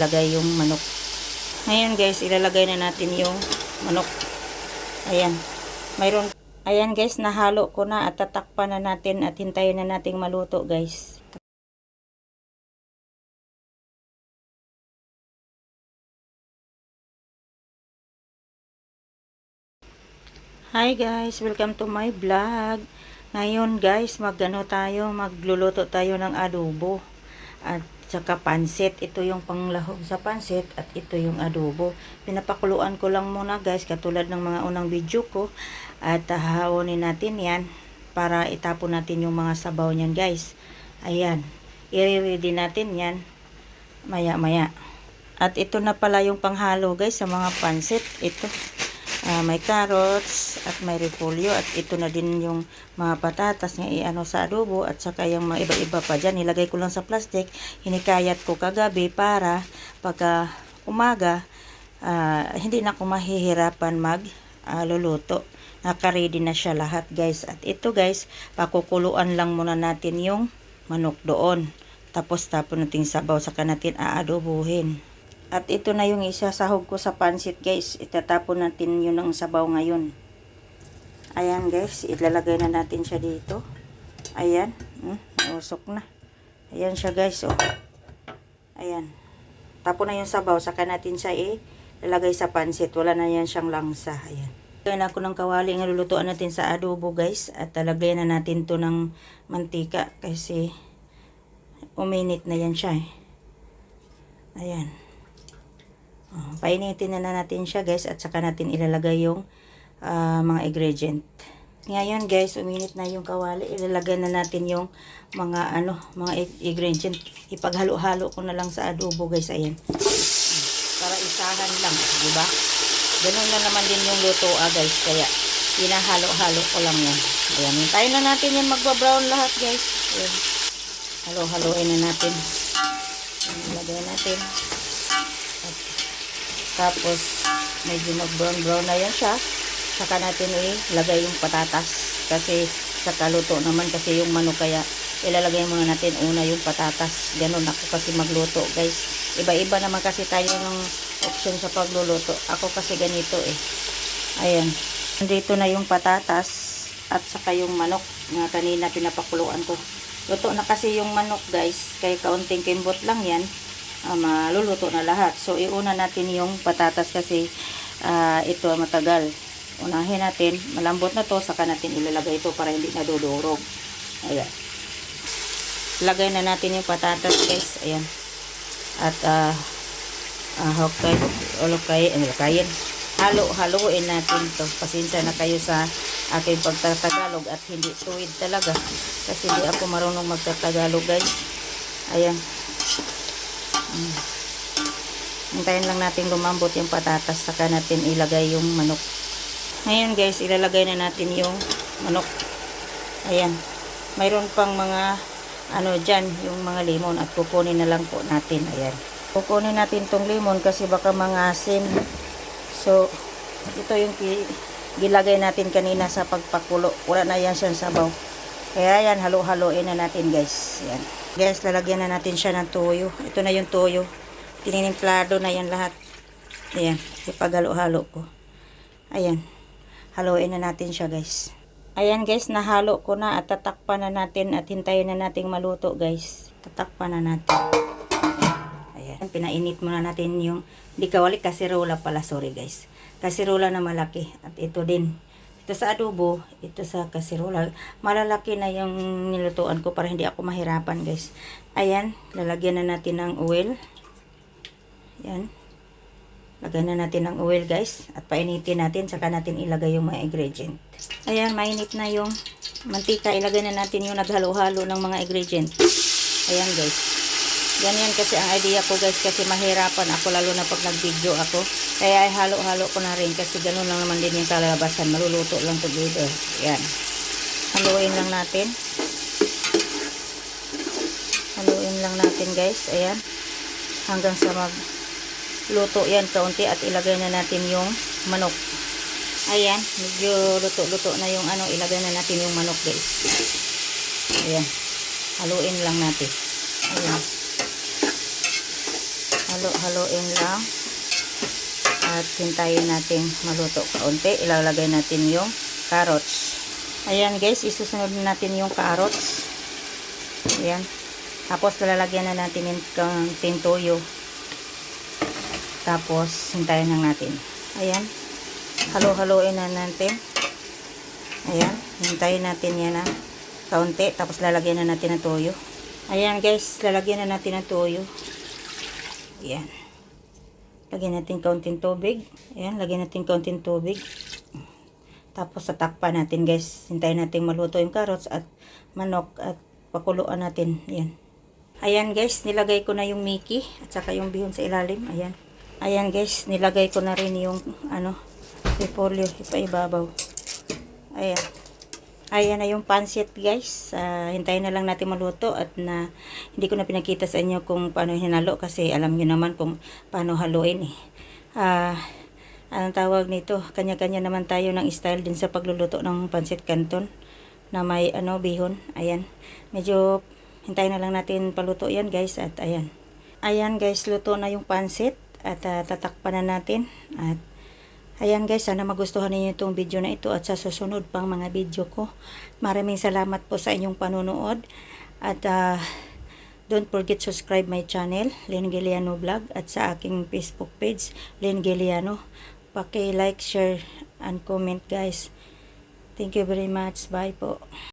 Lagay yung manok. Ngayon guys, ilalagay na natin yung manok. Ayan. Ayan guys, nahalo ko na at tatakpan na natin at hintayin na nating maluto guys. Hi guys, welcome to my vlog. Ngayon guys, magluluto tayo ng adobo at saka pansit. Ito yung panglahok sa pansit at ito yung adobo. Pinapakuluan ko lang muna guys, katulad ng mga unang video ko. At hahawonin natin yan para itapon natin yung mga sabaw niyan guys. Ayan, i-ready natin yan maya maya. At ito na pala yung panghalo guys sa mga pansit. Ito. May carrots at may repolyo at ito na din yung mga patatas nga iano sa adobo at saka yung mga iba-iba pa dyan. Nilagay ko lang sa plastic, hinikayat ko kagabi para pagka umaga hindi na ako mahihirapan luluto. Naka-ready na siya lahat guys. At ito guys, pakukuluan lang muna natin yung manok doon. Tapos tapon natin sabaw, saka natin aadobuhin. At ito na yung isasahog ko sa pansit guys. Itatapon natin yun ng sabaw ngayon. Ayan guys, ilalagay na natin siya dito. Ayan, nausok na. Ayan siya guys, oh. Ayan. Tapon na yung sabaw, saka natin siya ilalagay sa pansit. Wala na yan siyang langsa. Ayan. Lagyan ako ng kawali ng lulutuan natin sa adobo guys. At talagyan na natin to ng mantika kasi uminit na yan siya Ayan. Painitin na natin siya guys at saka natin ilalagay yung mga ingredient. Ngayon guys, uminit na yung kawali. Ilalagay na natin yung mga ingredient. Ipaghalo-halo ko na lang sa adobo guys. Ayan. Para isahan lang, di ba? Ganun na naman din yung luto guys. Kaya hinahalo-halo ko lang yan. Ayan. Hintayin na natin yan magba-brown lahat guys. Ayan. Halo-haloin na natin. Ilagay natin. Tapos, medyo mag-brown na yan siya. Saka natin ilagay yung patatas. Kasi, saka luto naman kasi yung manok. Kaya, ilalagay muna natin una yung patatas. Ganun ako kasi magluto, guys. Iba-iba naman kasi tayo ng option sa pagluluto. Ako kasi ganito Ayan. Nandito na yung patatas at saka yung manok na kanina pinapakuluan ko. Luto na kasi yung manok, guys. Kaya kaunting kimbot lang yan. Maluluto na lahat. So, iuna natin yung patatas kasi ito matagal. Unahin natin. Malambot na to. Saka natin ilalagay ito para hindi nadudurog. Ayan. Lagay na natin yung patatas guys. Ayan. At halo-haloin natin to. Pasensya na kayo sa aking pagtatagalog at hindi tuwid talaga. Kasi hindi ako marunong magtatagalog guys. Ayan. Hintayin lang natin lumambot yung patatas, saka natin ilagay yung manok. Ngayon guys, ilalagay na natin yung manok. Ayan. Mayroon pang mga dyan, yung mga limon at kukunin na lang po natin. Ayan. Kukunin natin tong limon kasi baka mangasim. So, ito yung gilagay natin kanina sa pagpakulo. Wala na yan siyang sabaw. Kaya yan, halo-haloin na natin guys. Ayan. Guys, lalagyan na natin siya ng toyo. Ito na yung toyo. Tininimplado na yan lahat. Ayan. Ipaghalo-halo ko. Ayan. Haluin na natin siya guys. Ayan guys, nahalo ko na at tatakpan na natin at hintayin na nating maluto guys. Tatakpan na natin. Ayan. Pinainit muna natin yung kawali, kasirola pala. Sorry guys. Kasirola na malaki. At ito din. Ito sa adobo, ito sa kasirola. Malalaki na yung nilutuan ko para hindi ako mahirapan guys. Ayan, lalagyan na natin ng oil. Ayan. Lagyan na natin ng oil guys. At painitin natin, saka natin ilagay yung mga ingredient. Ayan, mainit na yung mantika. Ilagay na natin yung naghalo-halo ng mga ingredient. Ayan guys. Ganyan kasi ang idea ko guys, kasi mahirapan ako lalo na pag nag-video ako. Kaya ay halo-halo ko na rin kasi ganun lang naman din yung kalabasan. Maluluto lang together. Ayan. Haluin lang natin. Haluin lang natin guys. Ayan. Hanggang sa magluto yan kaunti at ilagay na natin yung manok. Ayan. Medyo luto-luto na yung ilagay na natin yung manok guys. Ayan. Haluin lang natin. Ayan. Halo-haloin lang. At hintayin natin maluto kaunti. Ilalagay natin yung carrots. Ayan guys, isusunod natin yung carrots. Ayan. Tapos lalagyan na natin yung konting toyo. Tapos hintayin lang natin. Ayan. Halo-haloin na natin. Ayan. Hintayin natin yan na kaunti. Tapos lalagyan na natin ng toyo. Ayan guys, lalagyan na natin ng toyo. Ayan. Lagyan natin kaunting tubig. Ayan, lagyan natin kaunting tubig. Tapos tatakpan natin guys. Hintayin natin maluto yung carrots at manok at pakuluan natin. Ayan. Ayan guys, nilagay ko na yung Mickey at saka yung bihon sa ilalim. Ayan. Ayan guys, nilagay ko na rin yung repolyo ipaibabaw. Ayan. Ayan na yung pancit guys. Hintayin na lang natin maluto at hindi ko na pinakita sa inyo kung paano hinalo kasi alam niyo naman kung paano haluin eh. Anong tawag nito? Kanya-kanya naman tayo ng style din sa pagluluto ng pancit canton na may bihon. Ayan. Medyo hintayin na lang natin paluto yan guys at ayan. Ayan guys, luto na yung pancit at tatakpan na natin at ayan guys, sana magustuhan niyo itong video na ito at sa susunod pang mga video ko. Maraming salamat po sa inyong panunood. At don't forget subscribe my channel, Lynn Guiliano Vlog. At sa aking Facebook page, Lynn Guiliano. Paki-like, share, and comment guys. Thank you very much. Bye po.